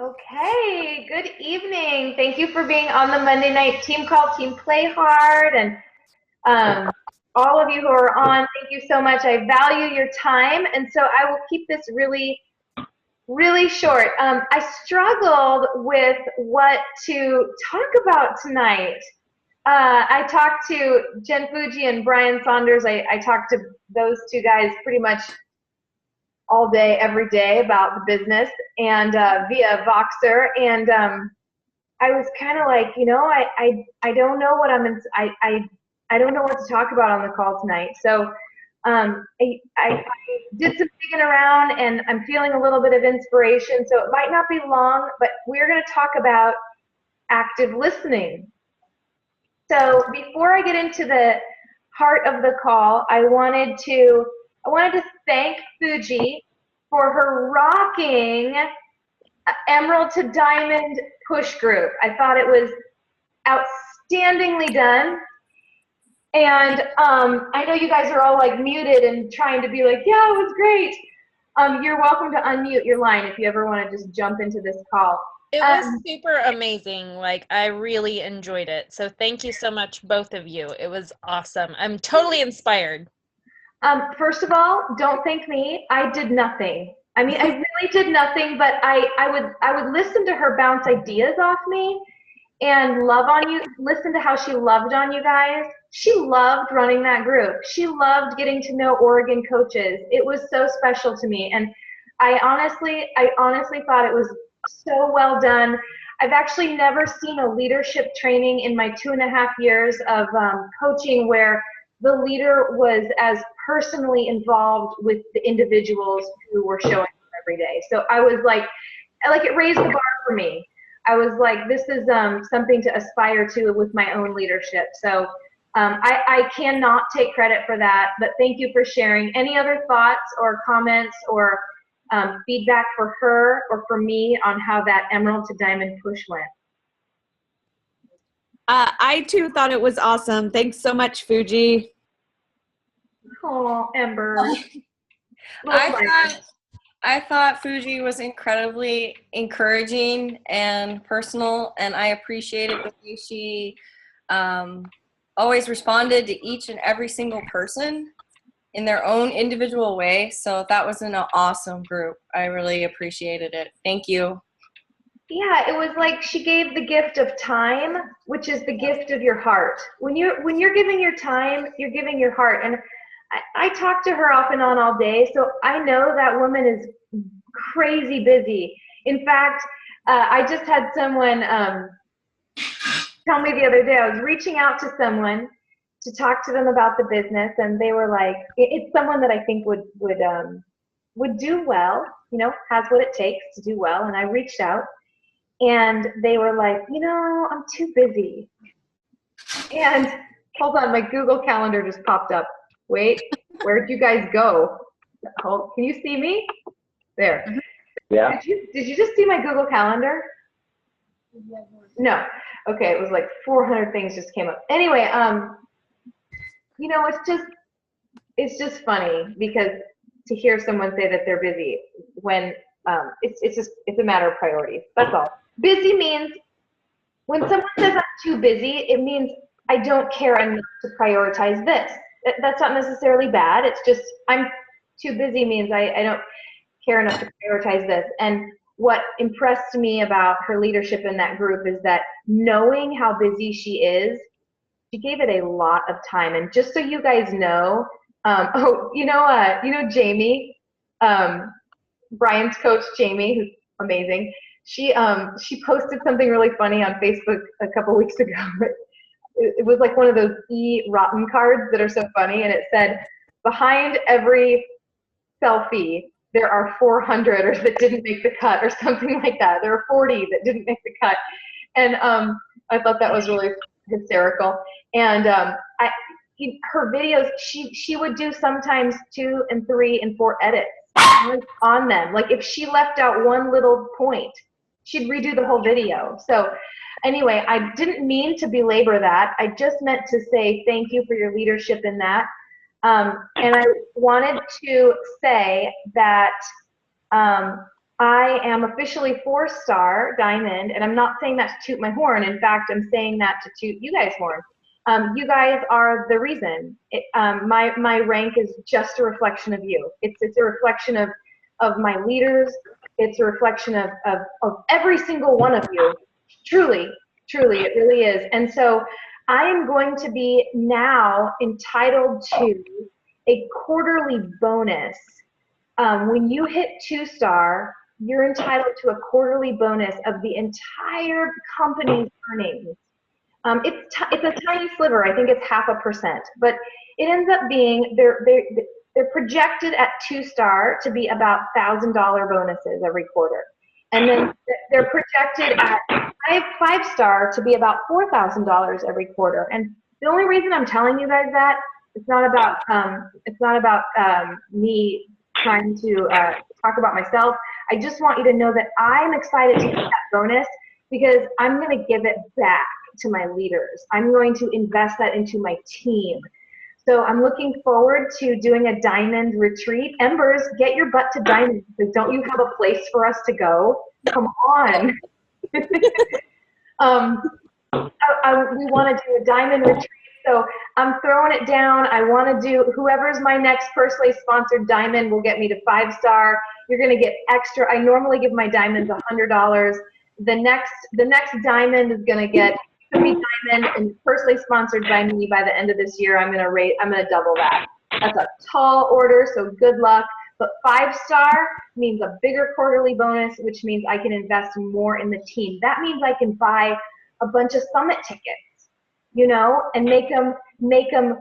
Okay, good evening. Thank you for being on the Monday night team call, Team Play Hard, and all of you who are on, thank you so much. I value your time, and so I will keep this really, really short. I struggled with what to talk about tonight. I talked to Jen Fuji and Brian Saunders. I talked to those two guys pretty much all day, every day about the business and via Voxer. And I was kind of like, I don't know what I don't know what to talk about on the call tonight. So I did some digging around and I'm feeling a little bit of inspiration. So it might not be long, but we're going to talk about active listening. So before I get into the heart of the call, I wanted to thank Fuji for her rocking Emerald to Diamond push group. I thought it was outstandingly done. And I know you guys are all like muted and trying to be like, yeah, it was great. You're welcome to unmute your line if you ever want to just jump into this call. It was super amazing. Like, I really enjoyed it. So thank you so much, both of you. It was awesome. I'm totally inspired. First of all, don't thank me. I did nothing. I mean, I really did nothing, but I would listen to her bounce ideas off me and love on you, listen to how she loved on you guys. She loved running that group. She loved getting to know Oregon coaches. It was so special to me. And I honestly thought it was so well done. I've actually never seen a leadership training in my 2.5 years of coaching where the leader was as personally involved with the individuals who were showing up every day. So I was like it raised the bar for me. I was like, this is something to aspire to with my own leadership. So I cannot take credit for that, but thank you for sharing. Any other thoughts or comments or feedback for her or for me on how that Emerald to Diamond push went? I too thought it was awesome. Thanks so much, Fuji. Oh, Ember. I thought Fuji was incredibly encouraging and personal, and I appreciated the way she always responded to each and every single person in their own individual way. So that was an awesome group. I really appreciated it. Thank you. Yeah, it was like she gave the gift of time, which is the gift of your heart. When you're giving your time, you're giving your heart. And I talk to her off and on all day, so I know that woman is crazy busy. In fact, I just had someone tell me the other day, I was reaching out to someone to talk to them about the business, and they were like, it's someone that I think would do well, has what it takes to do well. And I reached out, and they were like, I'm too busy. And hold on, my Google Calendar just popped up. Wait, where'd you guys go? Can you see me? There. Yeah. Did you just see my Google Calendar? No. Okay, it was like 400 things just came up. Anyway, it's just funny because to hear someone say that they're busy when it's a matter of priorities. That's all. Busy means when someone says I'm too busy, it means I don't care enough to prioritize this. That's not necessarily bad. It's just I'm too busy means I don't care enough to prioritize this. And what impressed me about her leadership in that group is that knowing how busy she is, she gave it a lot of time. And just so you guys know, Jamie, Brian's coach, Jamie, who's amazing. She posted something really funny on Facebook a couple weeks ago. It was like one of those rotten cards that are so funny, and it said, behind every selfie, there are 400 that didn't make the cut, or something like that. There are 40 that didn't make the cut. And I thought that was really hysterical. And her videos, she would do sometimes 2 and 3 and 4 edits on them. Like if she left out one little point, she'd redo the whole video. So anyway, I didn't mean to belabor that. I just meant to say thank you for your leadership in that. And I wanted to say that I am officially 4-star diamond, and I'm not saying that to toot my horn. In fact, I'm saying that to toot you guys' horn. You guys are the reason. My rank is just a reflection of you. It's a reflection of my leaders. It's a reflection of every single one of you. Truly, truly, it really is. And so I am going to be now entitled to a quarterly bonus. When you hit 2-star, you're entitled to a quarterly bonus of the entire company's earnings. It's a tiny sliver. I think it's 0.5%, but it ends up being they're projected at 2-star to be about $1,000 bonuses every quarter, and then they're projected at 5-star to be about $4,000 every quarter. And the only reason I'm telling you guys that it's not about me trying to talk about myself. I just want you to know that I'm excited to get that bonus because I'm going to give it back to my leaders. I'm going to invest that into my team. So I'm looking forward to doing a diamond retreat. Embers, get your butt to diamond because don't you have a place for us to go? Come on. We want to do a diamond retreat. So I'm throwing it down. I want to do, whoever's my next personally sponsored diamond will get me to 5-star. You're going to get extra. I normally give my diamonds $100. The next diamond is going to get me diamond and personally sponsored by me by the end of this year. I'm going to double that. That's a tall order, so good luck. But 5-star means a bigger quarterly bonus, which means I can invest more in the team. That means I can buy a bunch of summit tickets, you know, and make them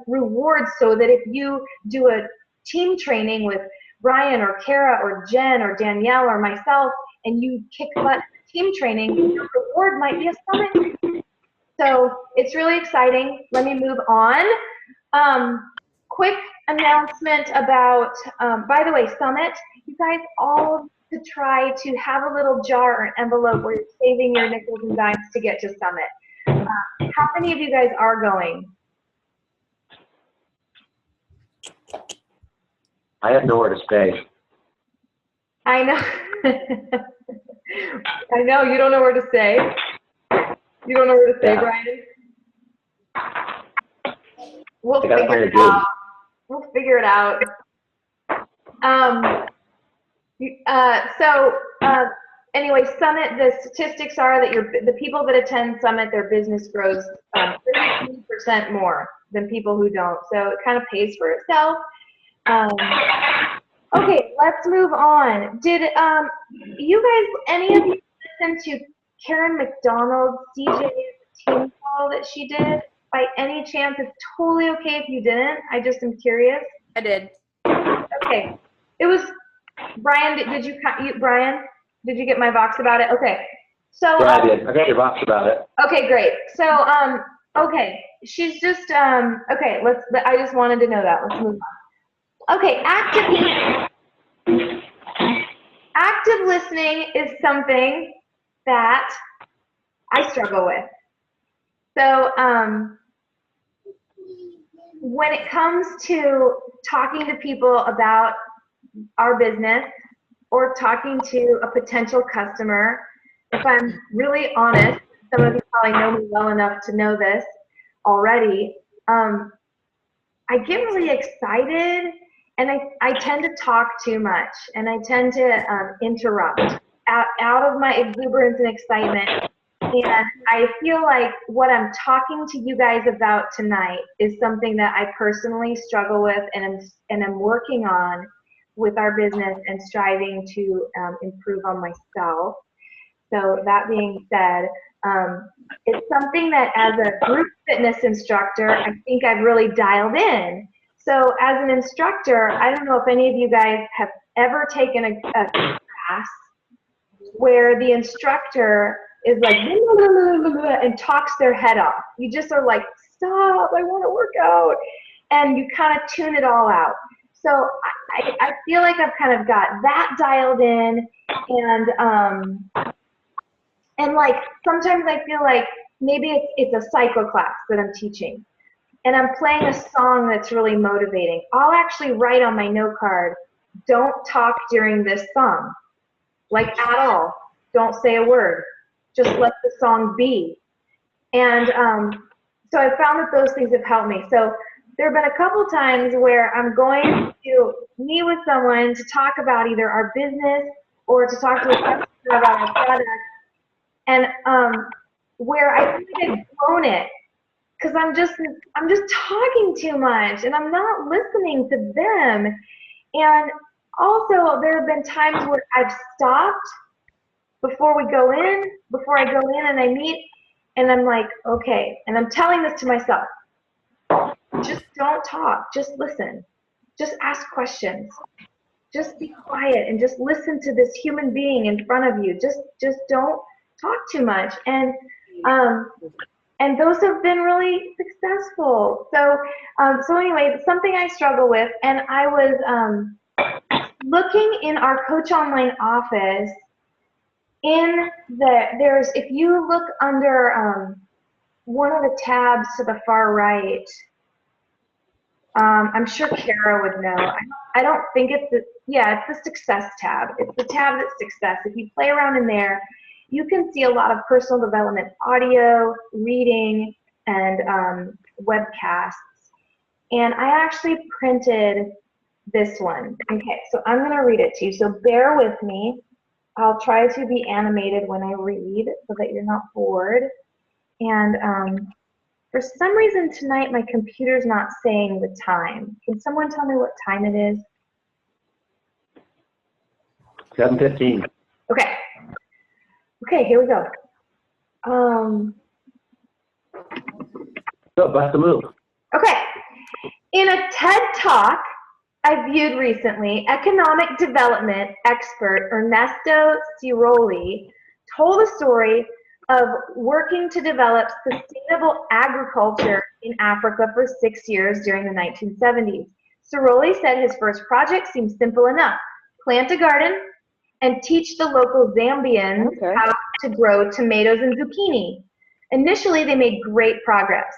rewards so that if you do a team training with Brian or Kara or Jen or Danielle or myself and you kick butt team training, your reward might be a summit. So it's really exciting. Let me move on. Quick announcement about, by the way, Summit, you guys all to try to have a little jar or envelope where you're saving your nickels and dimes to get to Summit. How many of you guys are going? I have nowhere to stay. I know. I know, you don't know where to stay. You don't know where to stay, Yeah. Brian? We'll figure it out. We'll figure it out. Anyway, Summit, the statistics are that the people that attend Summit, their business grows 33% more than people who don't. So it kind of pays for itself. Okay, let's move on. Did you guys, any of you listen to Karen McDonald's CJ's team call that she did? By any chance, it's totally okay if you didn't. I just am curious. I did. Okay. It was Brian. Brian? Did you get my box about it? Okay. So. Yeah, I did. I got your box about it. Okay, great. So okay, she's just okay. I just wanted to know that. Let's move on. Okay, active listening is something that I struggle with. So when it comes to talking to people about our business or talking to a potential customer, if I'm really honest, some of you probably know me well enough to know this already, I get really excited and I tend to talk too much and I tend to interrupt out of my exuberance and excitement. And I feel like what I'm talking to you guys about tonight is something that I personally struggle with and I'm working on with our business and striving to improve on myself. So that being said, it's something that as a group fitness instructor, I think I've really dialed in. So as an instructor, I don't know if any of you guys have ever taken a class where the instructor is like and talks their head off. You just are like, stop, I want to work out. And you kind of tune it all out. So I feel like I've kind of got that dialed in and like sometimes I feel like maybe it's a psycho class that I'm teaching and I'm playing a song that's really motivating. I'll actually write on my note card, don't talk during this song. like at all. Don't say a word. Just let the song be. And so I found that those things have helped me. So there have been a couple times where I'm going to meet with someone to talk about either our business or to talk to a customer about our product, and where I think I've blown it because I'm just talking too much and I'm not listening to them. And also there have been times where I've stopped before I go in and I meet, and I'm like, okay, and I'm telling this to myself, just don't talk, just listen, just ask questions, just be quiet and just listen to this human being in front of you. Just don't talk too much. And those have been really successful. So anyway, something I struggle with, and I was looking in our Coach Online office. If you look under one of the tabs to the far right, I'm sure Kara would know. I don't think it's it's the success tab. It's the tab that's success. If you play around in there, you can see a lot of personal development audio, reading, and webcasts. And I actually printed this one. Okay, so I'm going to read it to you. So bear with me. I'll try to be animated when I read so that you're not bored. And for some reason tonight, my computer's not saying the time. Can someone tell me what time it is? 7:15. Okay. Okay, here we go. So, bust a move. Okay. In a TED Talk I viewed recently, economic development expert Ernesto Ciroli told a story of working to develop sustainable agriculture in Africa for 6 years during the 1970s. Ciroli said his first project seemed simple enough: plant a garden and teach the local Zambians how to grow tomatoes and zucchini. Initially, they made great progress.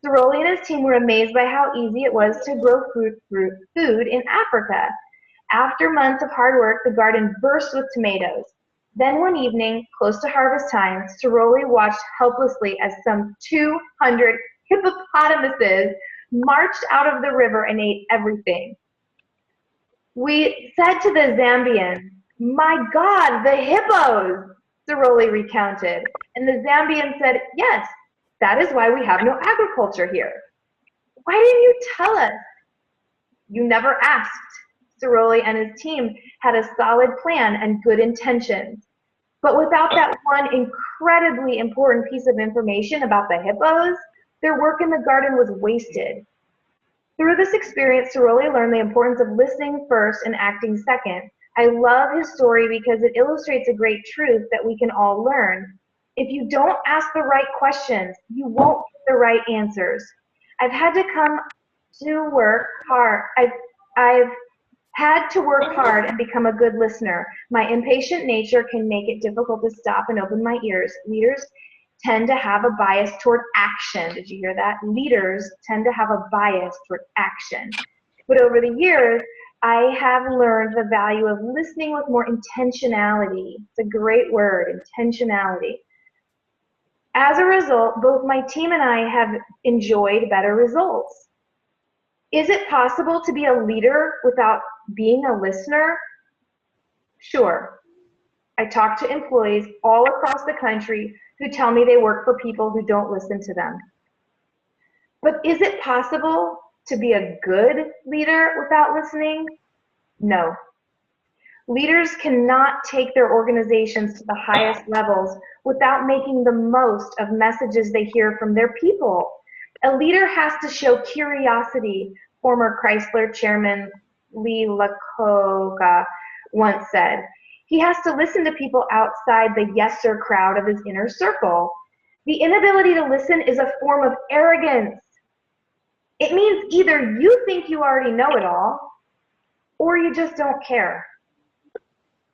Ciroli and his team were amazed by how easy it was to grow food in Africa. After months of hard work, the garden burst with tomatoes. Then one evening, close to harvest time, Ciroli watched helplessly as some 200 hippopotamuses marched out of the river and ate everything. We said to the Zambians, "My God, the hippos!" Ciroli recounted. And the Zambians said, "Yes, that is why we have no agriculture here." "Why didn't you tell us?" "You never asked." Ciroli and his team had a solid plan and good intentions. But without that one incredibly important piece of information about the hippos, their work in the garden was wasted. Through this experience, Ciroli learned the importance of listening first and acting second. I love his story because it illustrates a great truth that we can all learn. If you don't ask the right questions, you won't get the right answers. I've had to work hard. I've had to work hard and become a good listener. My impatient nature can make it difficult to stop and open my ears. Leaders tend to have a bias toward action. Did you hear that? Leaders tend to have a bias toward action. But over the years, I have learned the value of listening with more intentionality. It's a great word, intentionality. As a result, both my team and I have enjoyed better results. Is it possible to be a leader without being a listener? Sure. I talk to employees all across the country who tell me they work for people who don't listen to them. But is it possible to be a good leader without listening? No. Leaders cannot take their organizations to the highest levels without making the most of messages they hear from their people. A leader has to show curiosity, former Chrysler chairman Lee Iacocca once said. He has to listen to people outside the yes-sir crowd of his inner circle. The inability to listen is a form of arrogance. It means either you think you already know it all, or you just don't care.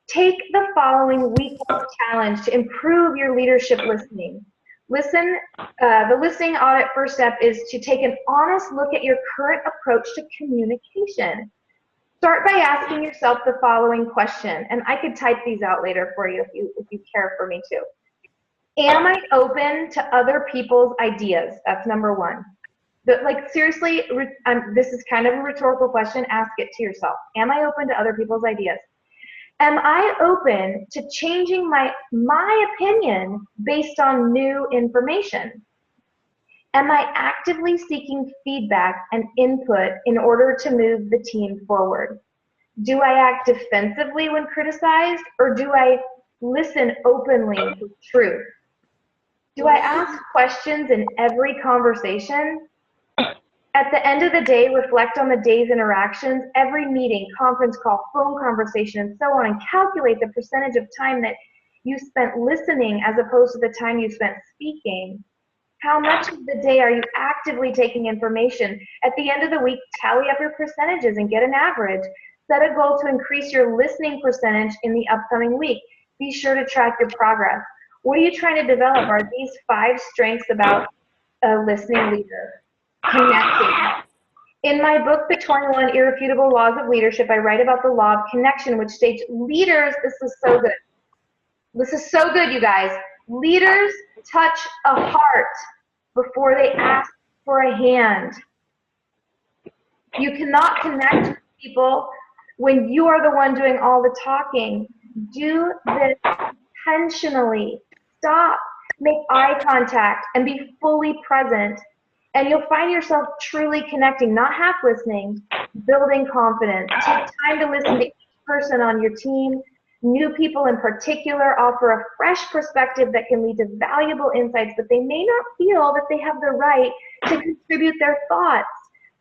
Take the following week-long challenge to improve your leadership listening. The listening audit first step is to take an honest look at your current approach to communication. Start by asking yourself the following question, and I could type these out later for you if you care for me to. Am I open to other people's ideas? That's number one. But like seriously, this is kind of a rhetorical question. Ask it to yourself. Am I open to other people's ideas? Am I open to changing my opinion based on new information? Am I actively seeking feedback and input in order to move the team forward? Do I act defensively when criticized, or do I listen openly to truth? Do I ask questions in every conversation? At the end of the day, reflect on the day's interactions, every meeting, conference call, phone conversation, and so on, and calculate the percentage of time that you spent listening as opposed to the time you spent speaking. How much of the day are you actively taking information? At the end of the week, tally up your percentages and get an average. Set a goal to increase your listening percentage in the upcoming week. Be sure to track your progress. What are you trying to develop? Are these 5 strengths about a listening leader? Connecting. In my book, The 21 Irrefutable Laws of Leadership, I write about the law of connection, which states leaders, this is so good. This is so good, you guys. Leaders touch a heart before they ask for a hand. You cannot connect with people when you are the one doing all the talking. Do this intentionally. Stop, make eye contact, and be fully present. And you'll find yourself truly connecting, not half listening, building confidence. Take time to listen to each person on your team. New people in particular offer a fresh perspective that can lead to valuable insights, but they may not feel that they have the right to contribute their thoughts.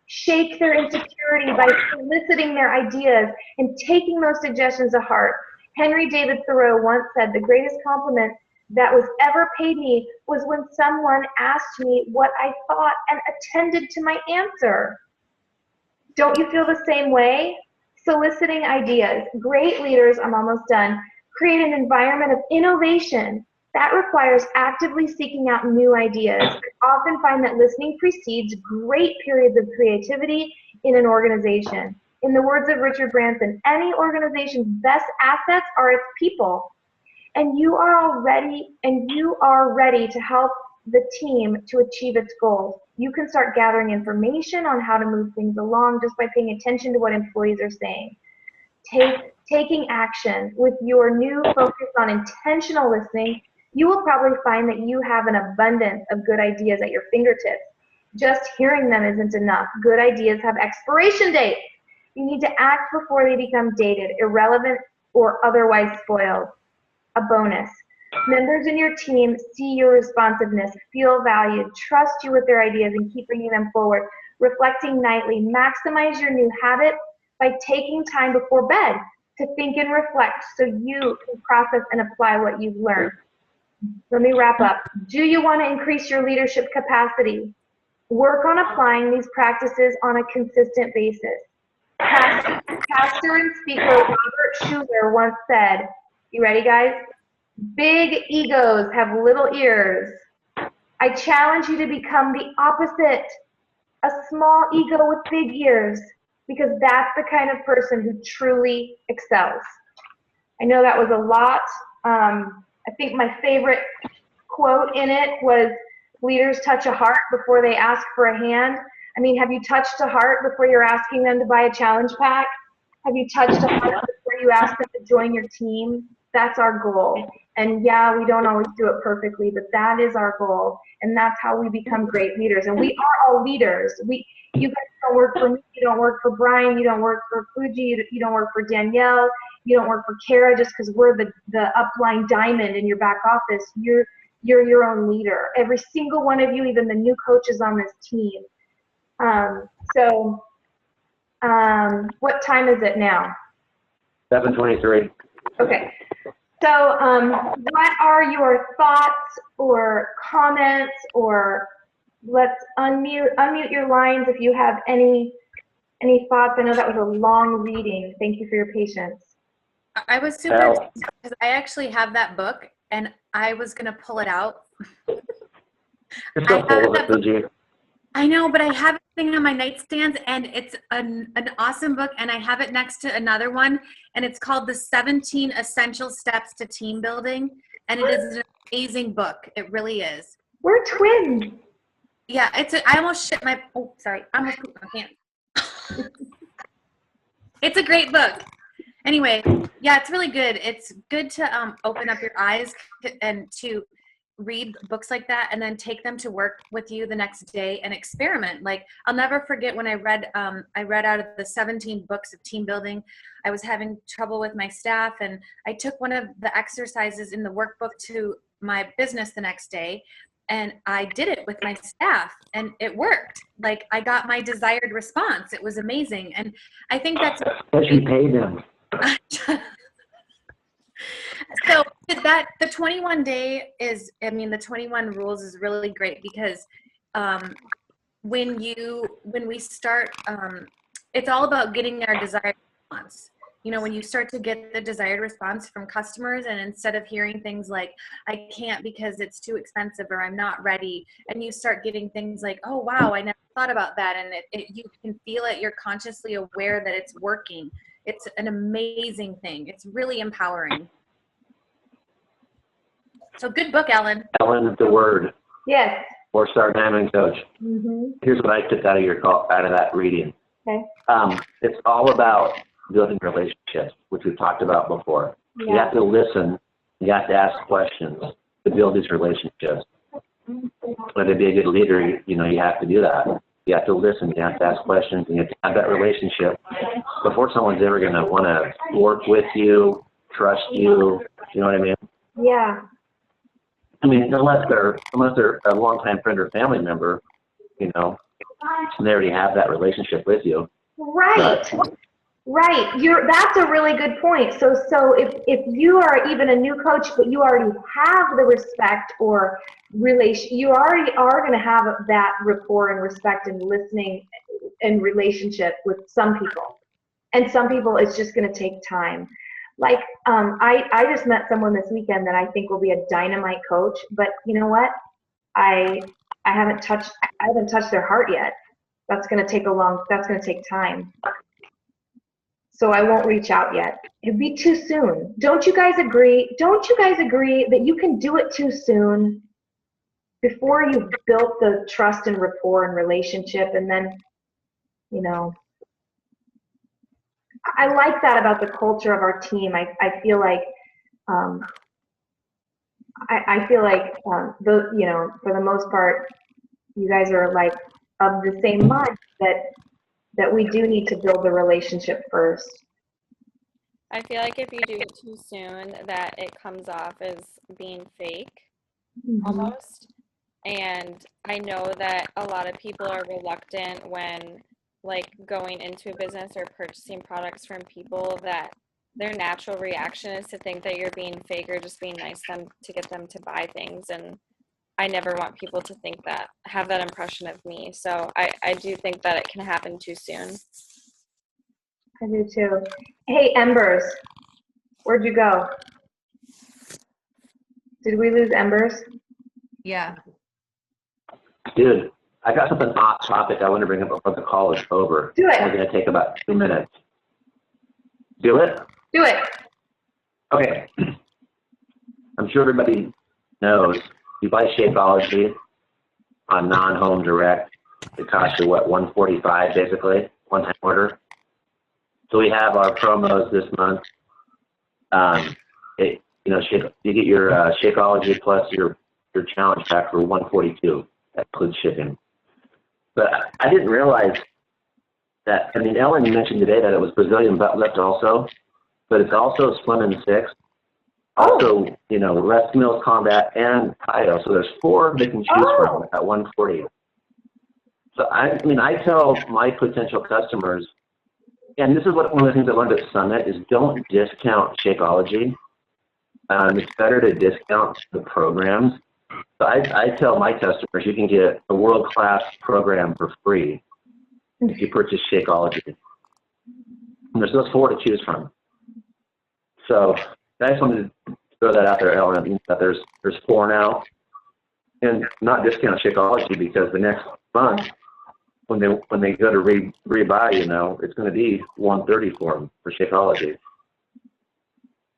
Shake their insecurity by soliciting their ideas and taking those suggestions to heart. Henry David Thoreau once said, "The greatest compliment that was ever paid me was when someone asked me what I thought and attended to my answer." Don't you feel the same way? Soliciting ideas. Great leaders, I'm almost done, create an environment of innovation. That requires actively seeking out new ideas. I often find that listening precedes great periods of creativity in an organization. In the words of Richard Branson, any organization's best assets are its people. And you are ready to help the team to achieve its goals. You can start gathering information on how to move things along just by paying attention to what employees are saying. Taking action. With your new focus on intentional listening, you will probably find that you have an abundance of good ideas at your fingertips. Just hearing them isn't enough. Good ideas have expiration dates. You need to act before they become dated, irrelevant, or otherwise spoiled. A bonus. Members in your team see your responsiveness, feel valued, trust you with their ideas, and keep bringing them forward. Reflecting nightly. Maximize your new habit by taking time before bed to think and reflect so you can process and apply what you've learned. Let me wrap up. Do you want to increase your leadership capacity? Work on applying these practices on a consistent basis. Pastor and speaker Robert Schuller once said, you ready guys? Big egos have little ears. I challenge you to become the opposite, a small ego with big ears, because that's the kind of person who truly excels. I know that was a lot. I think my favorite quote in it was, leaders touch a heart before they ask for a hand. I mean, have you touched a heart before you're asking them to buy a challenge pack? Have you touched a heart before you ask them to join your team? That's our goal. And yeah, we don't always do it perfectly, but that is our goal. And that's how we become great leaders. And we are all leaders. You guys don't work for me, you don't work for Brian, you don't work for Fuji, you don't work for Danielle, you don't work for Kara just because we're the upline diamond in your back office. You're your own leader. Every single one of you, even the new coaches on this team. What time is it now? 7:23. Okay. So what are your thoughts or comments, or let's unmute your lines if you have any thoughts. I know that was a long reading. Thank you for your patience. I was super excited because I actually have that book and I was going to pull it out. Just go pull it, Fuji. I know, but I have it sitting on my nightstand, and it's an awesome book, and I have it next to another one, and it's called The 17 Essential Steps to Team Building, and it is an amazing book. It really is. We're twins. Yeah, I almost shit my, oh, sorry. I almost pooped my pants. It's a great book. Anyway, yeah, it's really good. It's good to open up your eyes and to read books like that and then take them to work with you the next day and experiment. Like, I'll never forget when I read out of the 17 books of team building. I was having trouble with my staff, and I took one of the exercises in the workbook to my business the next day, and I did it with my staff, and it worked. Like, I got my desired response. It was amazing. And I think that's But you paid them. So that the 21 day is, I mean, the 21 rules is really great because when we start, it's all about getting our desired response. You know, when you start to get the desired response from customers, and instead of hearing things like, I can't because it's too expensive, or I'm not ready, and you start getting things like, oh, wow, I never thought about that. And you can feel it. You're consciously aware that it's working. It's an amazing thing. It's really empowering. So good book, Ellen. Ellen, the word. Yes. Four-star diamond coach. Mm-hmm. Here's what I took out of that reading. Okay. It's all about building relationships, which we've talked about before. Yeah. You have to listen. You have to ask questions to build these relationships. But to be a good leader, you have to do that. You have to listen. You have to ask questions, and you have to have that relationship before someone's ever going to want to work with you, trust you. You know what I mean? Yeah. I mean, unless they're a longtime friend or family member, and they already have that relationship with you. Right. Right. That's a really good point. So if you are even a new coach, but you already have the respect or relation, you already are going to have that rapport and respect and listening and relationship with some people. And some people, it's just going to take time. Like, I just met someone this weekend that I think will be a dynamite coach, but you know what? I haven't touched their heart yet. That's going to take time. So I won't reach out yet. It'd be too soon. Don't you guys agree? Don't you guys agree that you can do it too soon before you've built the trust and rapport and relationship? And then, I like that about the culture of our team. I feel like, for the most part, you guys are like of the same mind that we do need to build the relationship first. I feel like if you do it too soon, that it comes off as being fake, almost. And I know that a lot of people are reluctant when, like, going into a business or purchasing products from people, that their natural reaction is to think that you're being fake or just being nice to get them to buy things. And I never want people to think that, have that impression of me. So I do think that it can happen too soon. I do too. Hey, Embers, where'd you go? Did we lose Embers? Yeah. Dude, I got something off topic I want to bring up before the call is over. Do it. We're going to take about 2 minutes. Do it? Do it. Okay. I'm sure everybody knows you buy Shakeology on non-home direct. It costs you, what, $145 basically, one-time order. So we have our promos this month. You get your Shakeology plus your challenge pack for $142. That includes shipping. But I didn't realize that. I mean, Ellen, you mentioned today that it was Brazilian butt lift also, but it's also Slim and Six. Also, Les Mills Combat and Kaido. So there's 4 they can choose from at $140. So I tell my potential customers, and this is one of the things I learned at Summit, is don't discount Shakeology. It's better to discount the programs. So I tell my customers, you can get a world-class program for free if you purchase Shakeology. And there's those 4 to choose from. So I just wanted to throw that out there, Ellen, that there's 4 now. And not discount Shakeology, because the next month when they go to rebuy, you know, it's going to be $130 for them for Shakeology.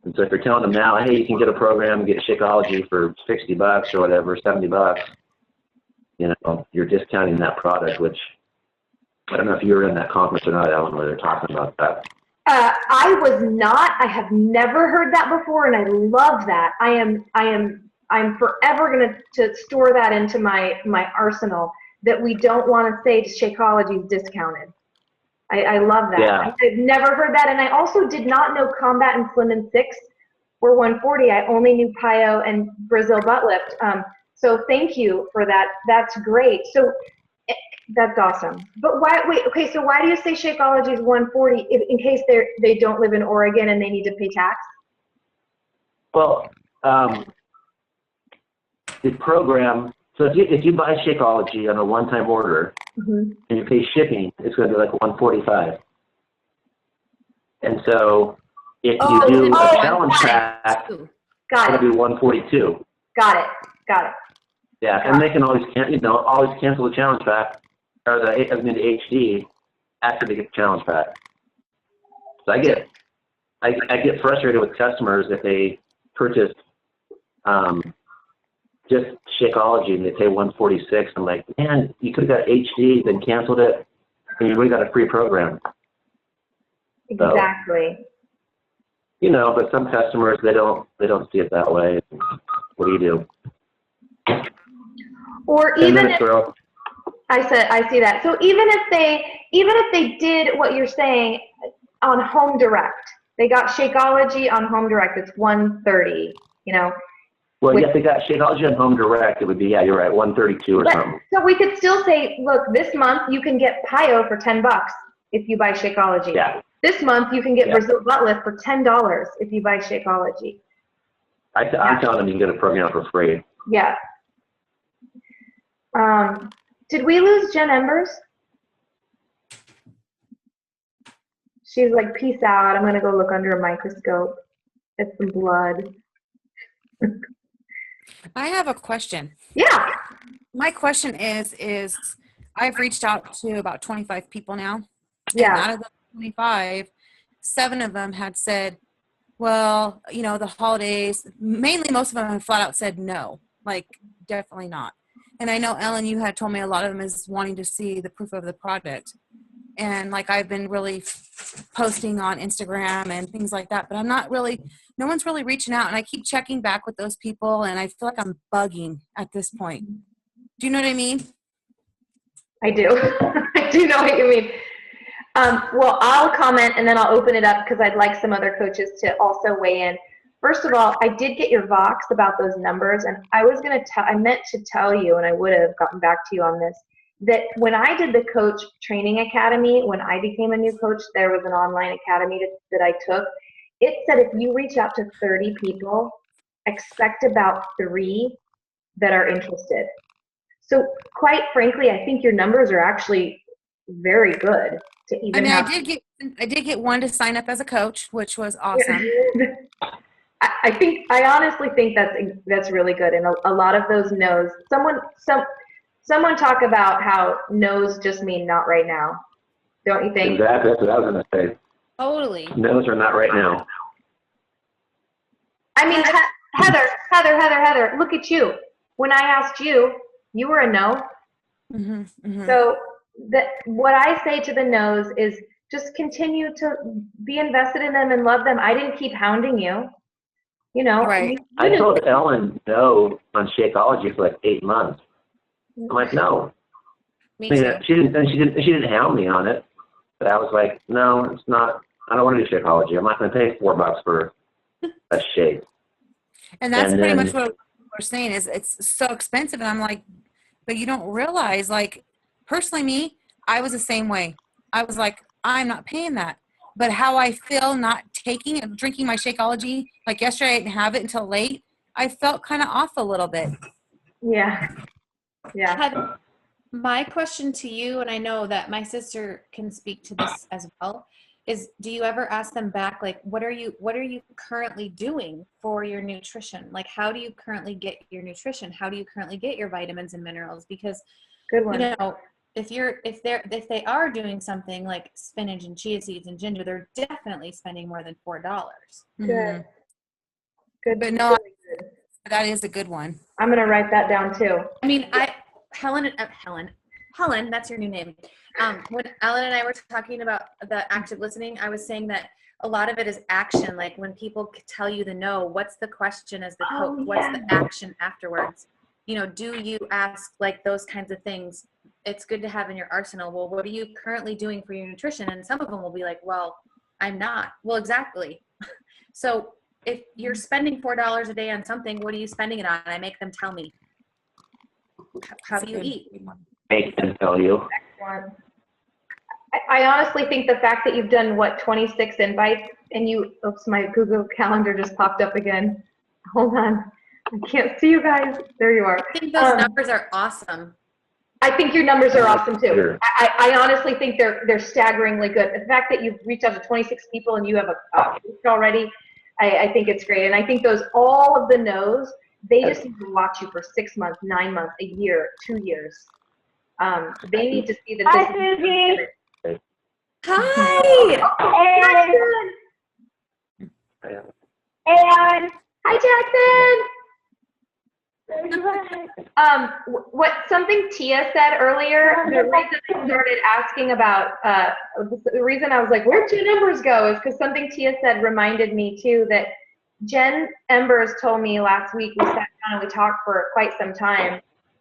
And so if you're telling them now, hey, you can get a program and get Shakeology for $60 or whatever, $70, you know, you're discounting that product, which I don't know if you were in that conference or not, Ellen, where they're talking about that. I was not. I have never heard that before, and I love that. I'm forever going to store that into my arsenal, that we don't want to say Shakeology is discounted. I love that. Yeah. I've never heard that, and I also did not know Combat and Slim and 6 were 140. I only knew Pio and Brazil butt lift. So thank you for that. That's great. So that's awesome. But why? Wait. Okay. So why do you say Shakeology is 140 in case they don't live in Oregon and they need to pay tax? Well, the program. So if you buy Shakeology on a one-time order and you pay shipping, it's going to be like $145. And so if you do a challenge pack, it's going to be $142. Got it. Yeah, and they can always cancel the challenge pack or the HD after they get the challenge pack. So I get frustrated with customers if they purchase just Shakeology and they pay $146. I'm like, man, you could have got HD, then canceled it, and you already got a free program. Exactly. So, you know, but some customers they don't see it that way. What do you do? Or even if, I see that. So even if they did what you're saying on Home Direct, they got Shakeology on Home Direct, it's $130, you know. Well, yeah, if they got Shakeology on Home Direct, it would be, yeah, you're right, $132 or something. So we could still say, look, this month you can get Pio for $10 if you buy Shakeology. Yeah. This month you can get Brazil butt lift for $10 if you buy Shakeology. I'm telling them you can get a program for free. Yeah. Did we lose Jen Embers? She's like, peace out. I'm going to go look under a microscope at some blood. I have a question. Yeah. My question is I've reached out to about 25 people now. Yeah. And out of the 25, 7 of them had said, well, you know, the holidays, mainly most of them have flat out said no, like definitely not. And I know, Ellen, you had told me a lot of them is wanting to see the proof of the product. And like I've been really posting on Instagram and things like that, but no one's really reaching out. And I keep checking back with those people and I feel like I'm bugging at this point. Do you know what I mean? I do. I do know what you mean. Well, I'll comment and then I'll open it up because I'd like some other coaches to also weigh in. First of all, I did get your Vox about those numbers, and I meant to tell you, and I would have gotten back to you on this, that when I did the Coach Training Academy, when I became a new coach, there was an online academy that I took. It said if you reach out to 30 people, expect about 3 that are interested. So quite frankly, I think your numbers are actually very good to even I did get one to sign up as a coach, which was awesome. I honestly think that's really good, and a lot of those no's. Someone talk about how no's just mean not right now, don't you think? Exactly, that's what I was going to say. Totally. No's are not right now. I mean, Heather, look at you. When I asked you, you were a no. Mm-hmm, mm-hmm. So what I say to the no's is just continue to be invested in them and love them. I didn't keep hounding you. You know, right. I told Ellen no on Shakeology for like 8 months. I'm like, no. Me too. She didn't hound me on it, but I was like, no, it's not. I don't want to do Shakeology. I'm not going to pay $4 for a shake. And that's pretty much what we're saying is it's so expensive, and I'm like, but you don't realize, like, personally, me, I was the same way. I was like, I'm not paying that. But how I feel not drinking my Shakeology, like yesterday I didn't have it until late, I felt kind of off a little bit. Yeah. My question to you, and I know that my sister can speak to this as well, is do you ever ask them back, like, what are you currently doing for your nutrition? Like, how do you currently get your nutrition? How do you currently get your vitamins and minerals? Because, good one. You know, if they are doing something like spinach and chia seeds and ginger, they're definitely spending more than $4. Mhm. Good. But no, that is a good one. I'm gonna write that down too. I mean, Helen, that's your new name. When Ellen and I were talking about the active listening, I was saying that a lot of it is action. Like when people tell you the no, what's the question as the coach? What's the action afterwards? You know, do you ask like those kinds of things? It's good to have in your arsenal. Well, what are you currently doing for your nutrition? And some of them will be like, well, I'm not. Well, exactly. So if you're spending $4 a day on something, what are you spending it on? I make them tell me. How do you eat? Make them tell you. Excellent. I honestly think the fact that you've done 26 invites and oops, my Google Calendar just popped up again. Hold on. I can't see you guys. There you are. I think those numbers are awesome. I think your numbers are awesome too. Sure. I honestly think they're staggeringly good. The fact that you've reached out to 26 people and you have a list already, I think it's great. And I think all of the no's, they just need to watch you for 6 months, 9 months, a year, 2 years. They need to see that Hi, this Susie. Hi. And Hi, Jackson. What something Tia said earlier, the reason I started asking about, the reason I was like, where'd your numbers go, is because something Tia said reminded me too that Jen Embers told me last week, we sat down and we talked for quite some time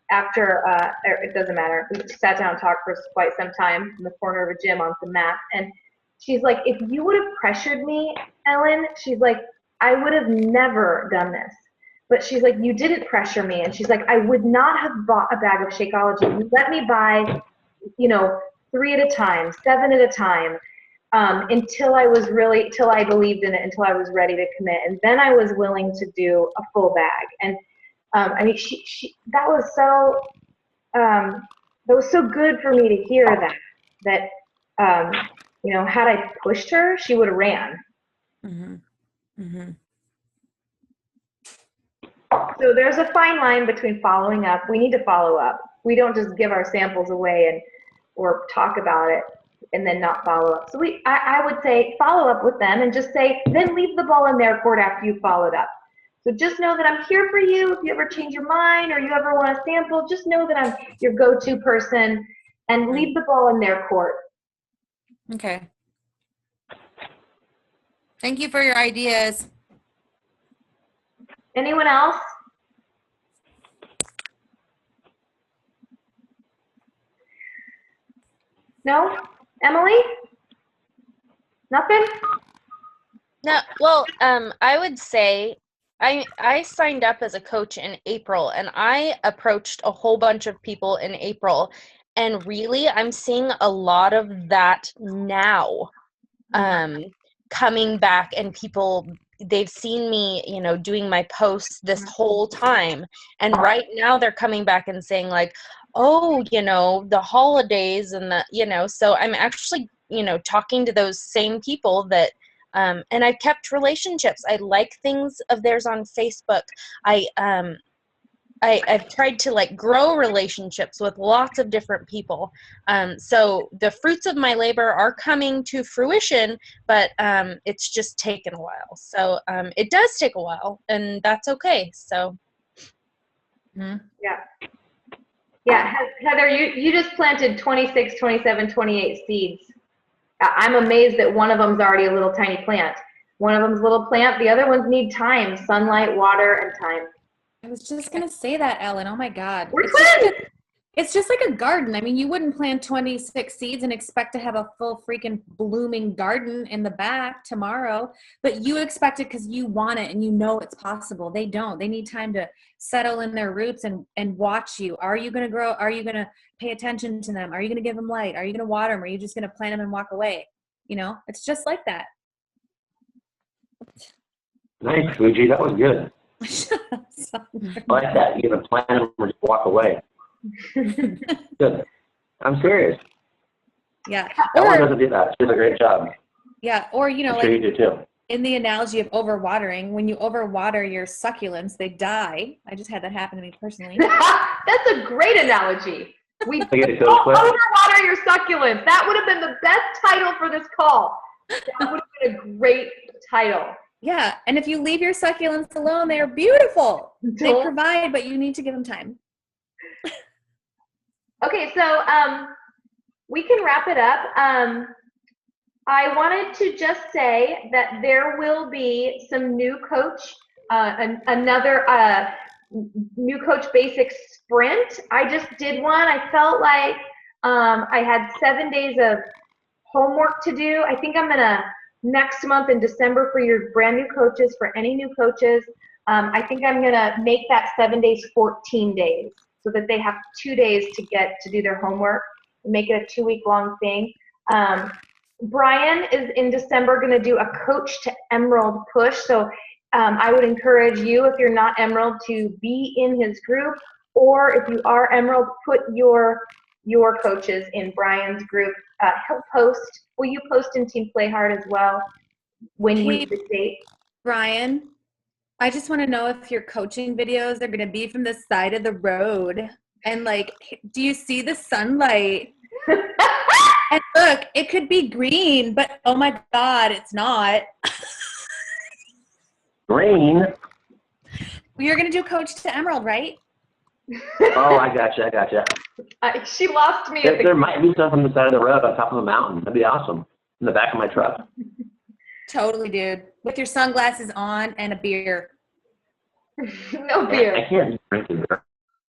after, it doesn't matter, we sat down and talked for quite some time in the corner of a gym on some mats, and she's like, if you would have pressured me, Ellen, she's like, I would have never done this. But she's like, you didn't pressure me. And she's like, I would not have bought a bag of Shakeology. You let me buy, 3 at a time, 7 at a time, until I believed in it, until I was ready to commit. And then I was willing to do a full bag. And I mean, that was so good for me to hear that had I pushed her, she would have ran. Mm-hmm. Mm-hmm. So there's a fine line between following up. We need to follow up. We don't just give our samples away or talk about it and then not follow up. So I would say follow up with them and just say, then leave the ball in their court after you followed up. So just know that I'm here for you. If you ever change your mind or you ever want a sample, just know that I'm your go-to person and leave the ball in their court. Okay. Thank you for your ideas. Anyone else? No? Emily? Nothing? No, well, I would say I signed up as a coach in April, and I approached a whole bunch of people in April, and really I'm seeing a lot of that now coming back, and people, they've seen me, doing my posts this whole time, and right now they're coming back and saying like, oh, the holidays and so I'm actually, talking to those same people that, and I've kept relationships. I like things of theirs on Facebook. I've tried to like grow relationships with lots of different people. So the fruits of my labor are coming to fruition, but it's just taken a while. So it does take a while, and that's okay. So. Yeah. Yeah, Heather, you just planted 26, 27, 28 seeds. I'm amazed that one of them's already a little tiny plant. One of them's a little plant. The other ones need time, sunlight, water, and time. I was just going to say that, Ellen. Oh my God. We're twins! It's just like a garden. I mean, you wouldn't plant 26 seeds and expect to have a full freaking blooming garden in the back tomorrow, but you expect it because you want it and you know it's possible. They don't. They need time to settle in their roots and watch you. Are you going to grow? Are you going to pay attention to them? Are you going to give them light? Are you going to water them? Or are you just going to plant them and walk away? It's just like that. Nice, Fuji. That was good. I like that. You can plant them or just walk away. Good. I'm serious. Yeah. Ellen doesn't do that. She does a great job. Yeah. Or, I'm sure you do too. In the analogy of overwatering, when you overwater your succulents, they die. I just had that happen to me personally. That's a great analogy. We I get a don't coach clip. overwater your succulents. That would have been the best title for this call. That would have been a great title. Yeah, and if you leave your succulents alone, they're beautiful. They Don't- provide, but you need to give them time. Okay, so we can wrap it up. I wanted to just say that there will be some new coach, another new coach basic sprint. I just did one. I felt like I had 7 days of homework to do. I think I'm gonna next month in December for your brand new coaches, for any new coaches, I think I'm gonna make that 7 days 14 days so that they have 2 days to get to do their homework and make it a 2-week long thing. Brian is in December gonna do a coach to Emerald push. So I would encourage you, if you're not Emerald, to be in his group, or if you are Emerald, put your coaches in Brian's group. He'll post. Will you post in Team Play Hard as well when you Hey, the date? Brian, I just want to know if your coaching videos are going to be from the side of the road. And like, do you see the sunlight? And look, it could be green, but oh my God, it's not. Green? You're going to do Coach to Emerald, right? Oh, I gotcha. She lost me. There might be some from the side of the road on top of a mountain. That'd be awesome. In the back of my truck. Totally, dude. With your sunglasses on and a beer. No beer. I can't drink beer.